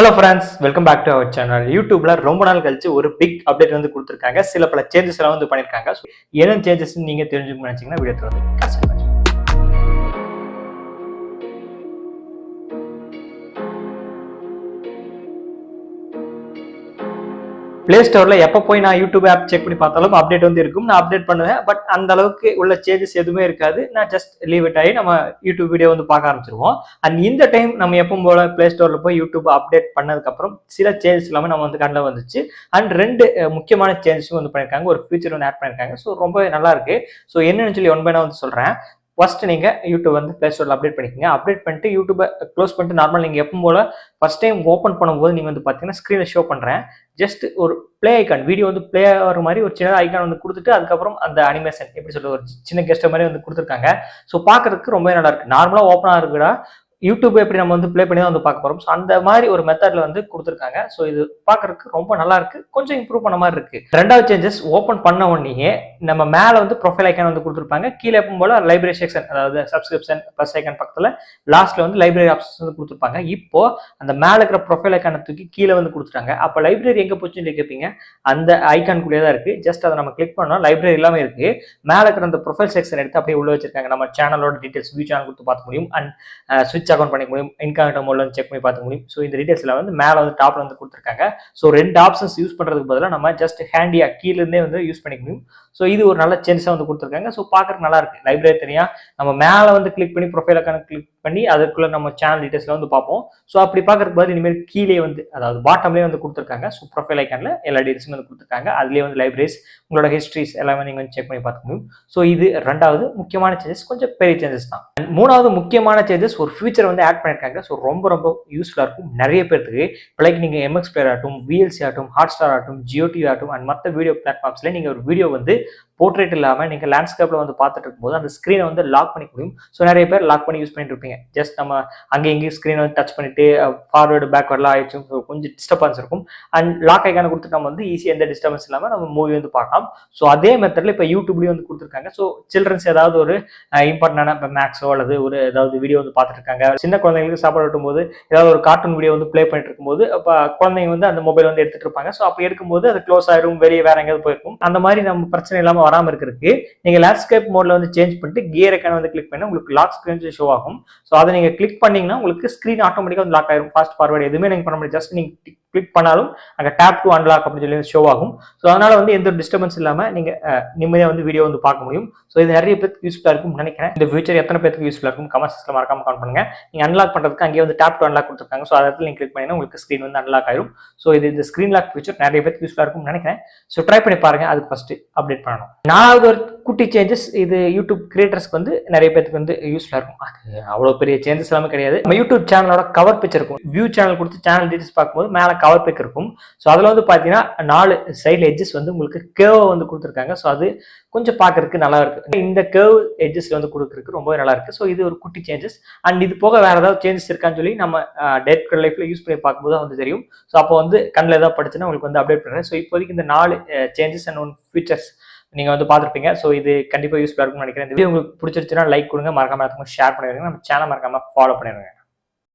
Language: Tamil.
Hello friends, welcome back to our channel. YouTube la ரொம்ப நாள் கழிச்சு ஒரு big update வந்து கொடுத்திருக்காங்க. சில பல changes எல்லாம் வந்து பண்ணிருக்காங்க. என்ன changes நீங்க தெரிஞ்சுக்கணும்னு நினைச்சீங்கன்னா வீடியோல வந்து கடைசி பாருங்க. Play Store ல எப்ப போய் நான் YouTube ஆப் செக் பண்ணி பார்த்தாலும் அப்டேட் வந்து இருக்கும். நான் அப்டேட் பண்ணுவேன். பட் அந்த அளவுக்கு உள்ள சேஞ்சஸ் எதுவுமே இருக்காது. நான் ஜஸ்ட் லீவ் இட் ஆகி நம்ம YouTube வீடியோ வந்து பார்க்க ஆரம்பிச்சிருவோம். அண்ட் இந்த டைம் நம்ம எப்பவும் போல Play Store ல போய் YouTube அப்டேட் பண்ணதுக்கு அப்புறம் சில சேஞ்சஸ் எல்லாமே நம்ம வந்து கண்ணில் வந்துச்சு. அண்ட் ரெண்டு முக்கியமான சேஞ்சஸும் வந்து பண்ணிருக்காங்க. ஒரு ஃபீச்சர் வந்து ஆட் பண்ணிருக்காங்க. ஸோ ரொம்பவே நல்லா இருக்கு. ஸோ என்னன்னு சொல்லி ஒன் பை நான் வந்து சொல்றேன். ஃபர்ஸ்ட் நீங்க யூடியூப் வந்து பிளே ஸ்டோர்ல அப்டேட் பண்ணிக்கோங்க. அப்டேட் பண்ணிட்டு யூடியூபை க்ளோஸ் பண்ணிட்டு நார்மல் நீங்க எப்பவும் போல ஃபர்ஸ்ட் டைம் ஓப்பன் பண்ணும்போது நீங்க வந்து பாத்தீங்கன்னா ஸ்கிரீனை ஷோ பண்றேன். ஜஸ்ட் ஒரு பிளே ஐக்கான் வீடியோ வந்து பிளே ஆகிற மாதிரி ஒரு சின்ன ஐக்கான் வந்து கொடுத்துட்டு அதுக்கப்புறம் அந்த அனிமேஷன் எப்படி சொல்றது ஒரு சின்ன கெஸ்ட் மாதிரி வந்து கொடுத்துருக்காங்க. ஸோ பார்க்கறதுக்கு ரொம்ப நல்லா இருக்கு. நார்மலா ஓப்பனா இருக்குடா யூடியூப் எப்படி நம்ம வந்து ப்ளே பண்ணி தான் வந்து பார்க்க போறோம். ஸோ அந்த மாதிரி ஒரு மெத்தட்ல வந்து கொடுத்துருக்காங்க. ஸோ இது பார்க்கறதுக்கு ரொம்ப நல்லா இருக்கு. கொஞ்சம் இம்ப்ரூவ் பண்ண மாதிரி இருக்கு. ரெண்டாவது சேஞ்சஸ் ஓப்பன் பண்ண உடனே நம்ம மேல வந்து ப்ரொஃபைல் ஐக்கான் வந்து கொடுத்துருப்பாங்க. கீழே எப்பவும் போல லைப்ரரி செக்ஷன் அதாவது சப்ஸ்கிரிப்ஷன் ப்ளஸ் ஐக்கான் பக்கத்துல லாஸ்ட்ல வந்து லைப்ரரி ஆப்ஷன்ஸ் வந்து கொடுத்துருப்பாங்க. இப்போ அந்த மேல இருக்கிற ப்ரொஃபைல் ஐக்கானை தூக்கி கீழே வந்து கொடுத்துட்டாங்க. அப்போ லைப்ரரி எங்க போச்சுன்னு கேட்பீங்க. அந்த ஐக்கான் கூட தான் இருக்கு. ஜஸ்ட் அதை நம்ம கிளிக் பண்ணோம் லைப்ரரி எல்லாமே இருக்கு. மேல இருக்கிற அந்த ப்ரொஃபைல் செக்ஷன் எடுத்து அப்படியே உள்ள வச்சிருக்காங்க. நம்ம சேனலோட டீடைல்ஸ் வியூ சேனல் கொடுத்து பார்க்க முடியும். அண்ட் ஸ்விட்ச் அக்கௌண்ட் பண்ணிக்க முடியும். இன்காக்டோ மோட்ல வந்து செக் பண்ணி பார்த்துக்க முடியும். ஸோ இந்த டீடைல்ஸ்ல வந்து மேல வந்து டாப்ல வந்து கொடுத்துருக்காங்க. ஸோ ரெண்டு ஆப்ஷன்ஸ் யூஸ் பண்றதுக்கு பதிலாக நம்ம ஜஸ்ட் ஹேண்டியா கீழ இருந்தே வந்து யூஸ் பண்ணிக்க முடியும். ஸோ இது ஒரு நல்ல சேஞ்சஸா வந்து கொடுத்துருக்காங்க. ஸோ பார்க்கறதுக்கு நல்லா இருக்கு. லைப்ரரி தனியா நம்ம மேல வந்து கிளிக் பண்ணி ப்ரொஃபைல் அக்கௌண்ட் கிளிக் பண்ணி அதுக்குள்ள நம்ம சேனல் டீடைல்ஸ்ல வந்து பார்ப்போம். ஸோ அப்படி பார்க்கறதுக்கு பதில் இனிமேல் கீழே வந்து அதாவது பாட்டம்லேயே வந்து கொடுத்துருக்காங்க. ஸோ ப்ரொஃபைல் ஐக்கான்ல எல்லா டீடைல்ஸும் வந்து கொடுத்துருக்காங்க. அதுலேயே வந்து லைப்ரரிஸ் உங்களோட ஹிஸ்ட்ரிஸ் எல்லாமே நீங்க வந்து செக் பண்ணி பார்த்துக்க முடியும். ஸோ இது ரெண்டாவது முக்கியமான சேஞ்சஸ். கொஞ்சம் பெரிய சேஞ்சஸ் தான். மூணாவது முக்கியமான சேஞ்சஸ் ஒரு ஃபியூச்சர் வந்து ஆட் பண்ணிருக்காங்க. ஸோ ரொம்ப ரொம்ப யூஸ்ஃபுல்லா இருக்கும் நிறைய பேருக்கு. இப்போ லைக் நீங்க MX பிளேயர் ஆகட்டும், VLC ஆகட்டும், ஹாட்ஸ்டார் ஆகட்டும், Jio TV ஆகட்டும் அண்ட் மற்ற வீடியோ பிளாட்ஃபார்ம்ஸ்ல நீங்க ஒரு வீடியோ வந்து போர்ட்ரேட் இல்லாம நீங்க லேண்ட்ஸ்கேப்ல வந்து பார்த்துட்டு இருக்கும்போது அந்த ஸ்கிரீனை வந்து லாக் பண்ணிக்க முடியும். ஸோ நிறைய பேர் லாக் பண்ணி யூஸ் பண்ணிட்டு இருப்பீங்க. ஜஸ்ட் நம்ம அங்கே இங்கேயும் ஸ்கிரீனை வந்து டச் பண்ணிட்டு ஃபார்வர்டு பேக்வர்ட்லாம் ஆயிடுச்சு. கொஞ்சம் டிஸ்டர்பன்ஸ் இருக்கும். அண்ட் லாக் ஐக்கான கொடுத்து நம்ம வந்து ஈஸியாக எந்த டிஸ்டர்பன்ஸ் இல்லாமல் நம்ம மூவி வந்து பார்க்கலாம். ஸோ அதே மெத்தட்ல இப்போ யூடியூப்லேயும் வந்து கொடுத்துருக்காங்க. ஸோ சில்ட்ரன்ஸ் ஏதாவது ஒரு இம்பார்ட்டன்டான இப்போ மேக்ஸோ அல்லது ஒரு ஏதாவது வீடியோ வந்து பார்த்துட்டு இருக்காங்க. சின்ன குழந்தைங்களுக்கு சாப்பாடு விட்டும்போது ஏதாவது ஒரு கார்ட்டூன் வீடியோ வந்து பிளே பண்ணிட்டு இருக்கும்போது அப்போ குழந்தைங்க வந்து அந்த மொபைல் வந்து எடுத்துட்டு இருப்பாங்க. ஸோ அப்போ எடுக்கும்போது அது க்ளோஸ் ஆயிரும், வெளியே வேற எங்கேயாவது போயிருக்கும். அந்த மாதிரி நம்ம பிரச்சனை இல்லாமல் வராமல் இருக்கிறதுக்கு நீங்க லேண்ட்ஸ்கேப் மோட்ல வந்து சேஞ்ச் பண்ணிட்டு கியர் ஐக்கான் வந்து கிளிக் பண்ணா உங்களுக்கு லாக் ஸ்கிரீன் ஷோ ஆகும். ஸோ அதை நீங்க கிளிக் பண்ணீங்கன்னா உங்களுக்கு ஸ்கிரீன் ஆட்டோமேட்டிக்கா வந்து லாக் ஆயிரும். ஃபாஸ்ட் ஃபார்வர்ட் எதுவுமே நீங்க பண்ண முடியாது. ஜஸ்ட் நீங்க கிளிக் பண்ணாலும் அங்கே டேப் டு அன்லாக் அப்படின்னு சொல்லி ஷோ ஆகும். ஸோ அதனால வந்து எந்த ஒரு டிஸ்டர்பன்ஸ் இல்லாம நீங்க நிம்மதியாக வந்து வீடியோ வந்து பார்க்க முடியும். ஸோ இது நிறைய பேருக்கு யூஸ்ஃபுல்லா இருக்கும்னு நினைக்கிறேன். இந்த ஃபியூச்சர் எத்தனை பேருக்கு யூஸ்ஃபுல்லா இருக்கும் கமெண்ட் செக்ஷன்ல மறக்காம கமெண்ட் பண்ணுங்க. நீங்க அன்லாக் பண்றதுக்கு அங்கே வந்து டேப் டு அன்லாக் கொடுத்துருக்காங்க. ஸோ அதை நீங்க கிளிக் பண்ணீங்கன்னா உங்களுக்கு ஸ்கிரீன் வந்து அன்லாக் ஆயிரும். ஸோ இது இந்த ஸ்கிரீன் லாக் ஃபியூச்சர் நிறைய பேருக்கு யூஸ்ஃபுல்லா இருக்கும்னு நினைக்கிறேன். ஸோ ட்ரை பண்ணி பாருங்க. அதுக்கு ஃபர்ஸ்ட் அப்டேட் பண்ணணும். நாலாவது ஒரு குட்டி சேஞ்சஸ். இது யூடியூப் கிரியேட்டர்ஸ்க்கு வந்து நிறைய பேருக்கு வந்து யூஸ்ஃபுல்லா இருக்கும். அது அவ்வளவு பெரிய சேஞ்சஸ் எல்லாமே கிடையாது. நம்ம யூடியூப் சேனலோட கவர் பிக்சர் இருக்கும். வியூ சேனல் கொடுத்து சேனல் டீடைல்ஸ் பார்க்கும்போது மேல கவர் பிக் இருக்கும். ஸோ அதுல வந்து பாத்தீங்கன்னா 4 சைடு எட்ஜஸ் வந்து உங்களுக்கு கேர்வ் வந்து கொடுத்துருக்காங்க. ஸோ அது கொஞ்சம் பார்க்கறதுக்கு நல்லா இருக்கு. இந்த கேர்வ் எட்ஜஸ்ல வந்து கொடுக்கறதுக்கு ரொம்பவே நல்லா இருக்கு. ஸோ இது ஒரு குட்டி சேஞ்சஸ். அண்ட் இது போக வேற ஏதாவது சேஞ்சஸ் இருக்கான்னு சொல்லி நம்ம டேட் லைஃப்ல யூஸ் பண்ணி பார்க்கும்போது வந்து தெரியும். ஸோ அப்போ வந்து கண்ணில் ஏதாவது படிச்சுன்னா உங்களுக்கு வந்து அப்டேட் பண்ணுறேன். ஸோ இப்போதைக்கு இந்த 4 சேஞ்சஸ் அண்ட் 1 ஃபீச்சர்ஸ் நீங்க வந்து பார்த்துருப்பீங்க. ஸோ இது கண்டிப்பா யூஸ்ஃபுல்லா இருக்கும்னு நினைக்கிறேன். இந்த வீடியோ உங்களுக்கு பிடிச்சிருச்சுன்னா லைக் கொடுங்க, மறக்காம ஷேர் பண்ணிடுங்க, நம்ம சேனல் மறக்காம ஃபாலோ பண்ணிடுங்க.